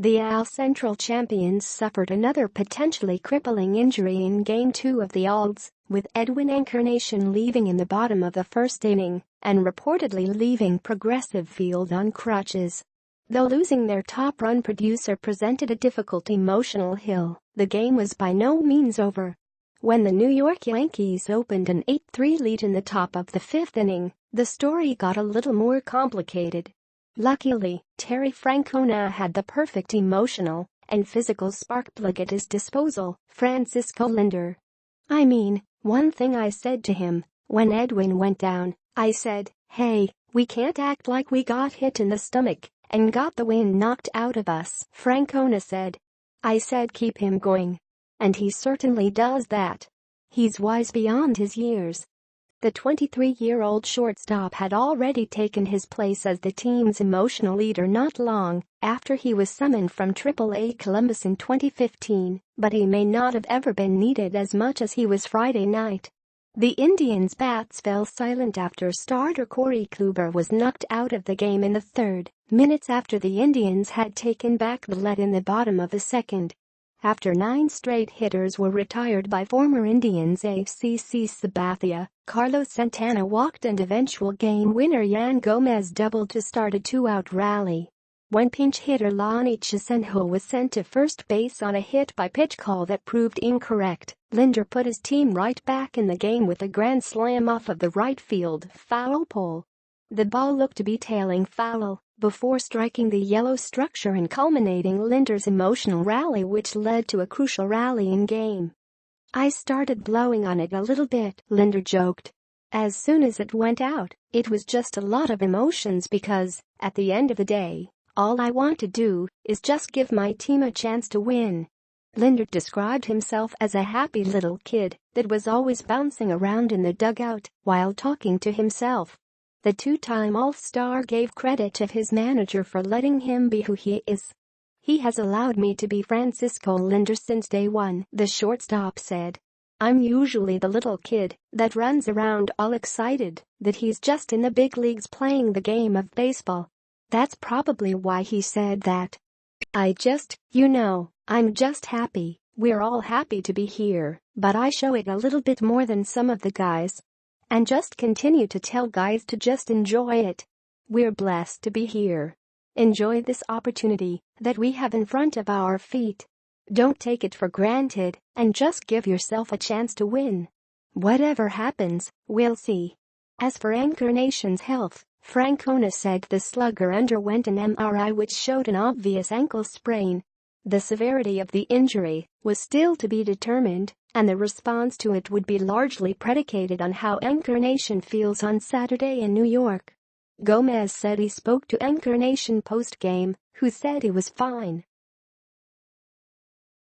The AL Central champions suffered another potentially crippling injury in Game 2 of the Alds, with Edwin Encarnacion leaving in the bottom of the first inning and reportedly leaving Progressive Field on crutches. Though losing their top run producer presented a difficult emotional hill, the game was by no means over. When the New York Yankees opened an 8-3 lead in the top of the fifth inning, the story got a little more complicated. Luckily, Terry Francona had the perfect emotional and physical spark plug at his disposal, Francisco Lindor. I mean, one thing I said to him when Edwin went down, I said, "Hey, we can't act like we got hit in the stomach and got the wind knocked out of us," Francona said. I said keep him going. And he certainly does that. He's wise beyond his years. The 23-year-old shortstop had already taken his place as the team's emotional leader not long after he was summoned from Triple-A Columbus in 2015, but he may not have ever been needed as much as he was Friday night. The Indians' bats fell silent after starter Corey Kluber was knocked out of the game in the third, minutes after the Indians had taken back the lead in the bottom of the second. After 9 straight hitters were retired by former Indians ACC Sabathia, Carlos Santana walked and eventual game winner Yan Gomez doubled to start a 2-out rally. When pinch hitter Lonnie Chisenho was sent to first base on a hit-by-pitch call that proved incorrect, Lindor put his team right back in the game with a grand slam off of the right field foul pole. The ball looked to be tailing foul before striking the yellow structure and culminating Lindor's emotional rally, which led to a crucial rally in game. "I started blowing on it a little bit," Lindor joked. "As soon as it went out, it was just a lot of emotions because, at the end of the day, all I want to do is just give my team a chance to win." Lindor described himself as a happy little kid that was always bouncing around in the dugout while talking to himself. The two-time All-Star gave credit to his manager for letting him be who he is. "He has allowed me to be Francisco Lindor since day one," the shortstop said. "I'm usually the little kid that runs around all excited that he's just in the big leagues playing the game of baseball." That's probably why he said that. I'm just happy. We're all happy to be here, but I show it a little bit more than some of the guys. And just continue to tell guys to just enjoy it. We're blessed to be here. Enjoy this opportunity that we have in front of our feet. Don't take it for granted and just give yourself a chance to win. Whatever happens, we'll see." As for Encarnacion's health, Francona said the slugger underwent an MRI which showed an obvious ankle sprain. The severity of the injury was still to be determined, and the response to it would be largely predicated on how Encarnacion feels on Saturday in New York. Gomez said he spoke to Encarnacion post-game, who said he was fine.